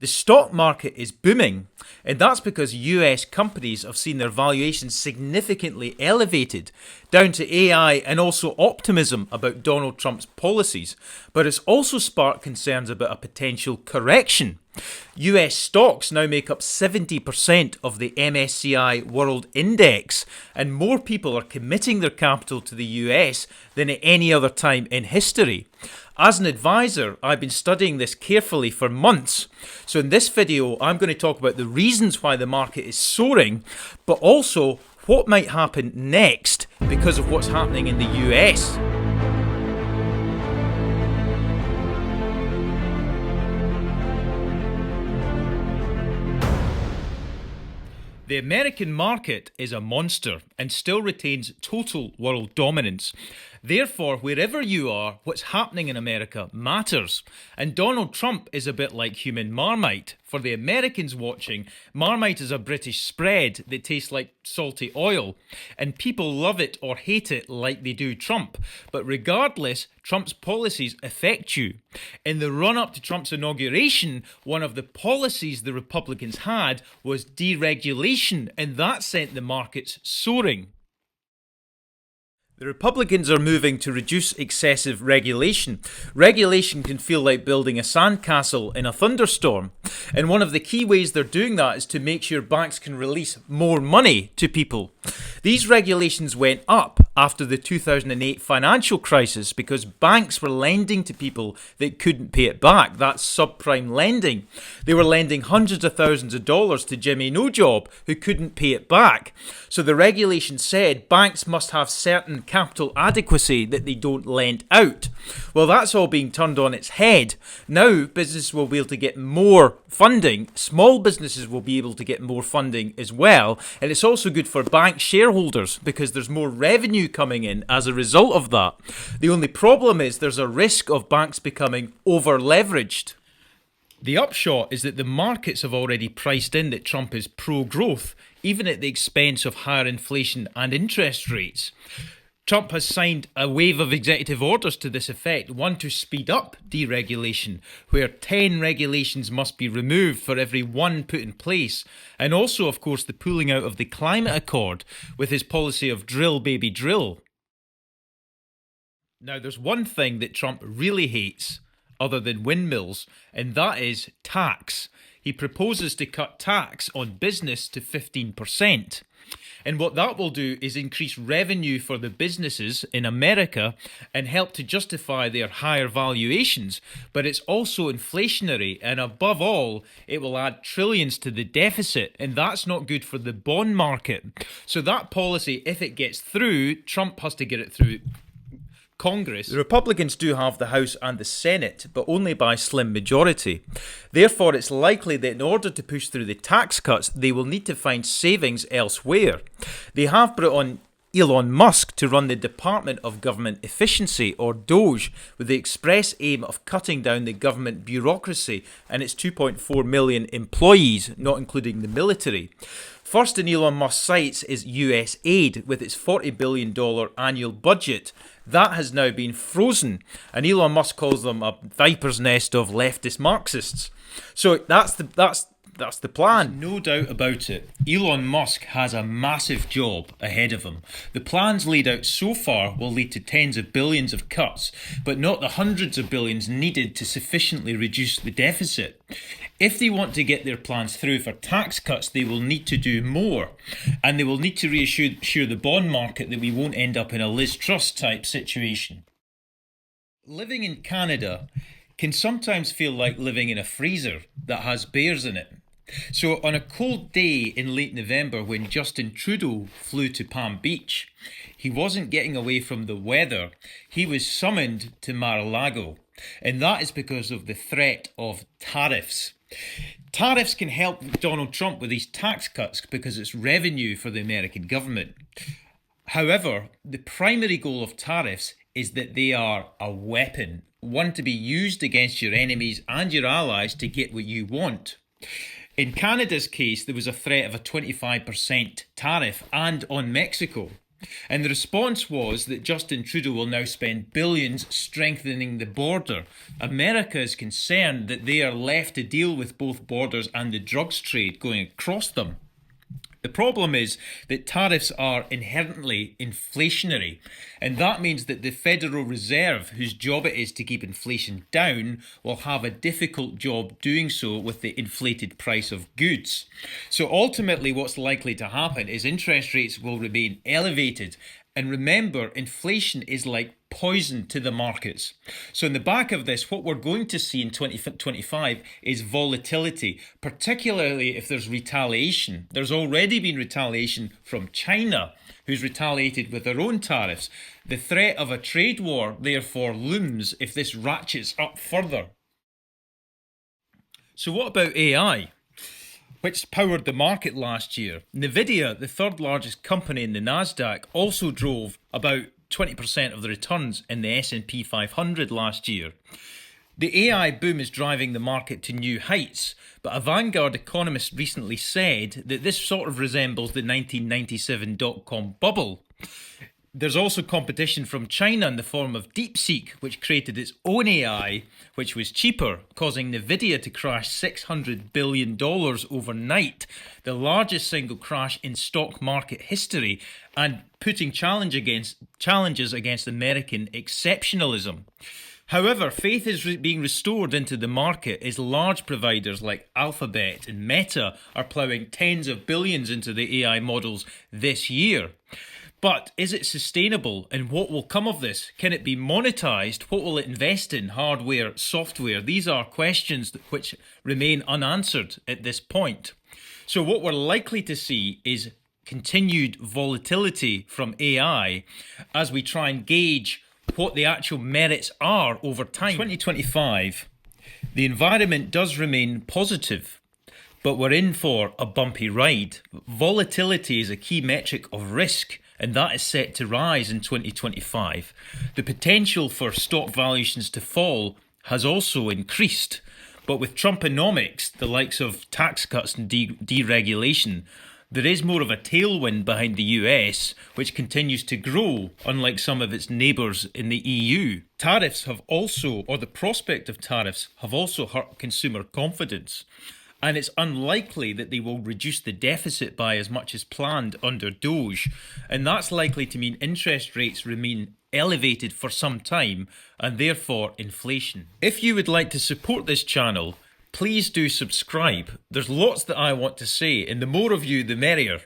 The stock market is booming, and that's because US companies have seen their valuations significantly elevated, down to AI and also optimism about Donald Trump's policies. But it's also sparked concerns about a potential correction. US stocks now make up 70% of the MSCI World Index, and more people are committing their capital to the US than at any other time in history. As an advisor, I've been studying this carefully for months. So in this video, I'm going to talk about the reasons why the market is soaring, but also what might happen next because of what's happening in the US. The American market is a monster and still retains total world dominance. Therefore, wherever you are, what's happening in America matters. And Donald Trump is a bit like human Marmite. For the Americans watching, Marmite is a British spread that tastes like salty oil. And people love it or hate it like they do Trump. But regardless, Trump's policies affect you. In the run-up to Trump's inauguration, one of the policies the Republicans had was deregulation, and that sent the markets soaring. The Republicans are moving to reduce excessive regulation. Regulation can feel like building a sandcastle in a thunderstorm. And one of the key ways they're doing that is to make sure banks can release more money to people. These regulations went up after the 2008 financial crisis because banks were lending to people that couldn't pay it back. That's subprime lending. They were lending hundreds of thousands of dollars to Jimmy No Job who couldn't pay it back. So the regulation said banks must have certain capital adequacy that they don't lend out. Well, that's all being turned on its head. Now businesses will be able to get more funding. Small businesses will be able to get more funding as well. And it's also good for bank shareholders because there's more revenue coming in as a result of that. The only problem is there's a risk of banks becoming over leveraged. The upshot is that the markets have already priced in that Trump is pro-growth, even at the expense of higher inflation and interest rates. Trump has signed a wave of executive orders to this effect, one to speed up deregulation, where 10 regulations must be removed for every one put in place, and also, of course, the pulling out of the climate accord with his policy of drill, baby, drill. Now, there's one thing that Trump really hates, other than windmills, and that is tax. He proposes to cut tax on business to 15%. And what that will do is increase revenue for the businesses in America and help to justify their higher valuations. But it's also inflationary, and above all, it will add trillions to the deficit, and that's not good for the bond market. So that policy, if it gets through, Trump has to get it through Congress. The Republicans do have the House and the Senate, but only by slim majority. Therefore, it's likely that in order to push through the tax cuts, they will need to find savings elsewhere. They have brought on Elon Musk to run the Department of Government Efficiency, or DOGE, with the express aim of cutting down the government bureaucracy and its 2.4 million employees, not including the military. First in Elon Musk's sights is US aid with its $40 billion annual budget. That has now been frozen, and Elon Musk calls them a viper's nest of leftist Marxists. So that's the plan. There's no doubt about it. Elon Musk has a massive job ahead of him. The plans laid out so far will lead to tens of billions of cuts, but not the hundreds of billions needed to sufficiently reduce the deficit. If they want to get their plans through for tax cuts, they will need to do more. And they will need to reassure the bond market that we won't end up in a Liz Truss type situation. Living in Canada can sometimes feel like living in a freezer that has bears in it. So on a cold day in late November when Justin Trudeau flew to Palm Beach, he wasn't getting away from the weather. He was summoned to Mar-a-Lago. And that is because of the threat of tariffs. Tariffs can help Donald Trump with these tax cuts because it's revenue for the American government. However, the primary goal of tariffs is that they are a weapon, one to be used against your enemies and your allies to get what you want. In Canada's case, there was a threat of a 25% tariff and on Mexico. And the response was that Justin Trudeau will now spend billions strengthening the border. America is concerned that they are left to deal with both borders and the drugs trade going across them. The problem is that tariffs are inherently inflationary, and that means that the Federal Reserve, whose job it is to keep inflation down, will have a difficult job doing so with the inflated price of goods. So ultimately what's likely to happen is interest rates will remain elevated. And remember, inflation is like poison to the markets. So in the back of this, what we're going to see in 2025 is volatility, particularly if there's retaliation. There's already been retaliation from China, who's retaliated with their own tariffs. The threat of a trade war, therefore, looms if this ratchets up further. So what about AI? Which powered the market last year. Nvidia, the third largest company in the Nasdaq, also drove about 20% of the returns in the S&P 500 last year. The AI boom is driving the market to new heights, but a Vanguard economist recently said that this sort of resembles the 1997 dot-com bubble. There's also competition from China in the form of DeepSeek, which created its own AI, which was cheaper, causing Nvidia to crash $600 billion overnight, the largest single crash in stock market history, and putting challenges against American exceptionalism. However, faith is being restored into the market as large providers like Alphabet and Meta are ploughing tens of billions into the AI models this year. But is it sustainable, and what will come of this? Can it be monetized? What will it invest in? Hardware, software? These are questions which remain unanswered at this point. So what we're likely to see is continued volatility from AI as we try and gauge what the actual merits are over time. 2025, the environment does remain positive, but we're in for a bumpy ride. Volatility is a key metric of risk, and that is set to rise in 2025. The potential for stock valuations to fall has also increased, but with Trumponomics, the likes of tax cuts and deregulation, there is more of a tailwind behind the US, which continues to grow, unlike some of its neighbours in the EU. Tariffs have also, or the prospect of tariffs, have also hurt consumer confidence. And it's unlikely that they will reduce the deficit by as much as planned under DOGE. And that's likely to mean interest rates remain elevated for some time, and therefore inflation. If you would like to support this channel, please do subscribe. There's lots that I want to say, and the more of you, the merrier.